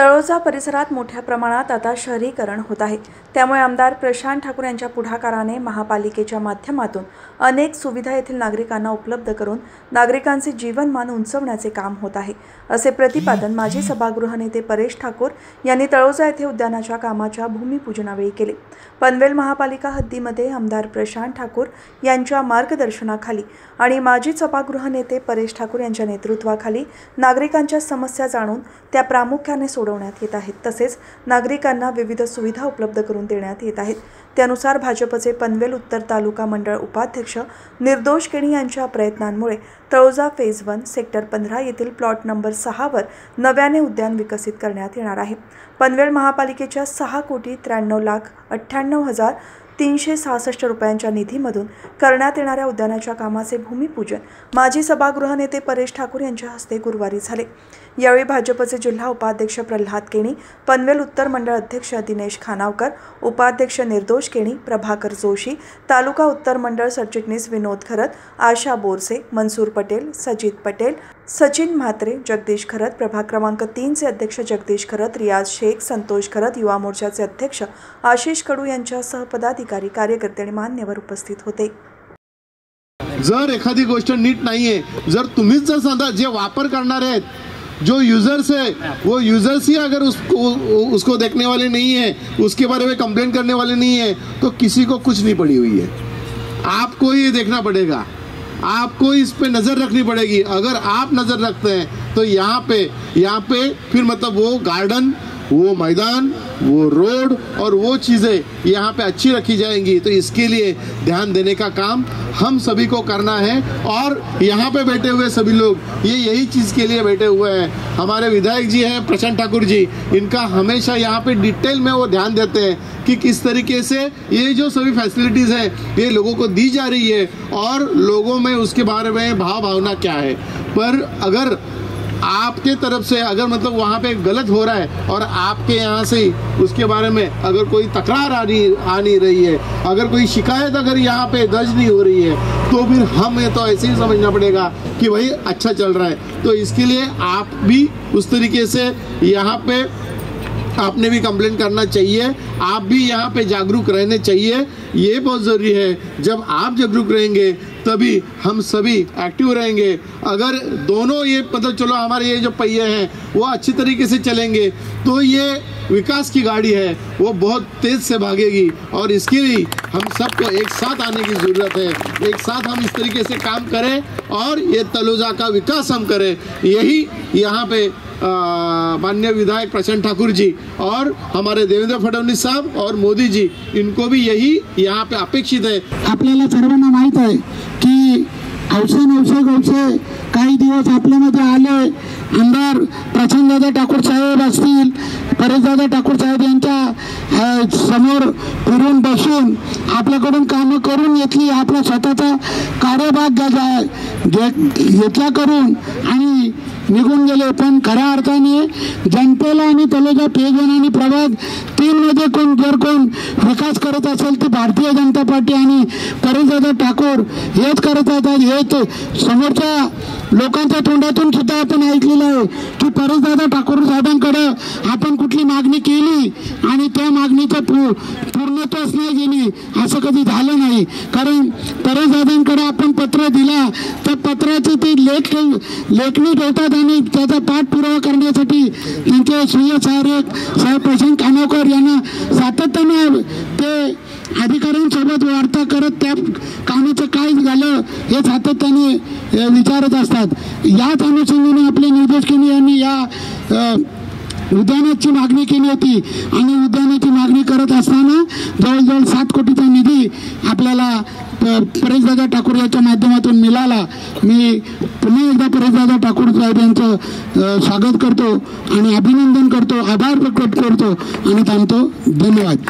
तळोजा परिसरात मोठ्या प्रमाणात आता शहरीकरण होत आहे। त्यामुळे आमदार प्रशांत ठाकूर यांच्या पुढाकाराने महापालिकेच्या माध्यमातून अनेक सुविधा येथील नागरिकांना उपलब्ध करून नागरिकांचे जीवनमान उंचावण्याचे काम होत आहे, असे प्रतिपादन माजी सभागृह नेते परेश ठाकूर यांनी तळोजा येथे उद्यानाच्या कामाच्या भूमिपूजनावेळी केले। पनवेल महापालिका हद्दीमध्ये आमदार प्रशांत ठाकूर यांच्या मार्गदर्शनाखाली आणि माजी सभागृह नेते परेश ठाकूर यांच्या नेतृत्वाखाली नागरिकांच्या समस्या जाणून त्या प्रामुख्याने सोडवण्यात येत आहेत। तसेच नागरिकांना विविध सुविधा उपलब्ध करून देण्यात येत आहेत। त्यानुसार भाजपचे पनवेल उत्तर तालुका मंडळ उपाध्यक्ष निर्दोष केणी यांच्या प्रयत्नांमुळे तळोजा फेज 1 सेक्टर 15 येथील प्लॉट नंबर 6 वर नव्याने उद्यान विकसित करण्यात येणार आहे। पनवेल महापालिकेच्या 6,93,98,366 रुपयांच्या निधीमधून करण्यात येणाऱ्या उद्यानाच्या कामाचे भूमिपूजन माजी सभागृह नेते परेश ठाकूर यांच्या हस्ते गुरुवारी झाले। यावेळी भाजपचे जिल्हा उपाध्यक्ष प्रल्हाद केणी, पनवेल उत्तर मंडळ अध्यक्ष दिनेश खानावकर, उपाध्यक्ष निर्दोष केणी, प्रभाकर जोशी, तालुका उत्तर मंडळ सरचिटणीस विनोद खरत, आशा बोरसे, मनसूर पटेल, सजित पटेल, सचिन म्हात्रे, जगदीश खरत, प्रभाग क्रमांक 3 चे अध्यक्ष जगदीश खरत, रियाज शेख, संतोष खरत, युवा मोर्चाचे अध्यक्ष आशिष कडू यांच्यासह पदाधिकारी, कार्यकर्ते आणि मान्यवर उपस्थित होते। जर एखादी गोष्ट नीट नाहीये, जर तुम्हीच जर सांगा जे वापर करणारे आहेत, जो यूजर्स है वो यूजर्स ही अगर उसको देखने वाले नहीं है, उसके बारे में कंप्लेन करने वाले नहीं है, तो किसी को कुछ नहीं पड़ी हुई है। आपको ये देखना पड़ेगा, आपको इस पे नजर रखनी पड़ेगी। अगर आप नजर रखते हैं तो यहाँ पे फिर मतलब वो गार्डन, वो मैदान, वो रोड और वो चीज़ें यहाँ पे अच्छी रखी जाएंगी। तो इसके लिए ध्यान देने का काम हम सभी को करना है। और यहाँ पे बैठे हुए सभी लोग ये यही चीज़ के लिए बैठे हुए हैं। हमारे विधायक जी हैं प्रशांत ठाकुर जी, इनका हमेशा यहाँ पे डिटेल में वो ध्यान देते हैं कि किस तरीके से ये जो सभी फैसिलिटीज़ है ये लोगों को दी जा रही है और लोगों में उसके बारे में भावना क्या है। पर अगर आपके तरफ से अगर मतलब वहाँ पे गलत हो रहा है और आपके यहाँ से उसके बारे में अगर कोई तकरार आ नहीं रही है, अगर कोई शिकायत अगर यहाँ पे दर्ज नहीं हो रही है, तो फिर हमें तो ऐसे ही समझना पड़ेगा कि भाई अच्छा चल रहा है। तो इसके लिए आप भी उस तरीके से यहाँ पे आपने भी कंप्लेंट करना चाहिए, आप भी यहाँ पे जागरूक रहने चाहिए। ये बहुत ज़रूरी है। जब आप जागरूक रहेंगे तभी हम सभी एक्टिव रहेंगे। अगर दोनों ये मतलब चलो हमारे ये जो पहिए हैं वो अच्छी तरीके से चलेंगे तो ये विकास की गाड़ी है वो बहुत तेज़ से भागेगी। और इसके लिए हम सबको एक साथ आने की ज़रूरत है। एक साथ हम इस तरीके से काम करें और ये तलोजा का विकास हम करें। यही यहाँ पे माननीय विधायक प्रशांत ठाकुर जी और हमारे देवेंद्र फडणवीस साहब और मोदी जी, इनको भी यही यहाँ पे अपेक्षित है। आपल्याला सर्वांना माहित आहे की गवसे काही दिवस आपल्यामध्ये आले। आमदार प्रशांतदादा ठाकूर साहेब असतील, परेशदादा ठाकूर साहेब यांच्या समोर फिरून बसून आपल्याकडून कामं करून घेतली, आपला स्वतःचा कार्यभाग घेतला करून आणि निघून गेले। पण खऱ्या अर्थाने जनतेला आणि तलोजा फेज 1 आणि प्रभाग 3 मध्ये कोण विकास करत असेल ती भारतीय जनता पार्टी आणि परेशदादा ठाकूर हेच करत आहेत। हे समोरच्या लोकांच्या तोंडातून सुद्धा आपण ऐकलेलं आहे की परेशदादा ठाकूर साहेबांकडे आपण कुठली मागणी केली आणि त्या मागणीचं पूर्णत्वच नाही गेली, असं कधी झालं नाही। कारण परेशदादांकडे आपण पत्र दिला तर पत्राची ती लेखणी ठेवतात आणि त्याचा पाठपुरावा करण्यासाठी त्यांचे सूर्य साहेब प्रशांत खानावकर यांना सातत्याने ते अधिकाऱ्यांसोबत वार्ता करत त्या कामाचं काय झालं हे सातत्याने विचारत असतात। याच अनुषंगाने आपले निर्देश केणी यांनी या उद्यानाची मागणी केली होती आणि उद्यानाची मागणी करत असताना जवळजवळ 7 कोटीचा निधी आपल्याला परेशदादा ठाकूर यांच्या माध्यमातून मिळाला। मी पुन्हा एकदा परेशदादा ठाकूर साहेब यांचं स्वागत करतो आणि अभिनंदन करतो, आभार प्रकट करतो आणि थांबतो। धन्यवाद।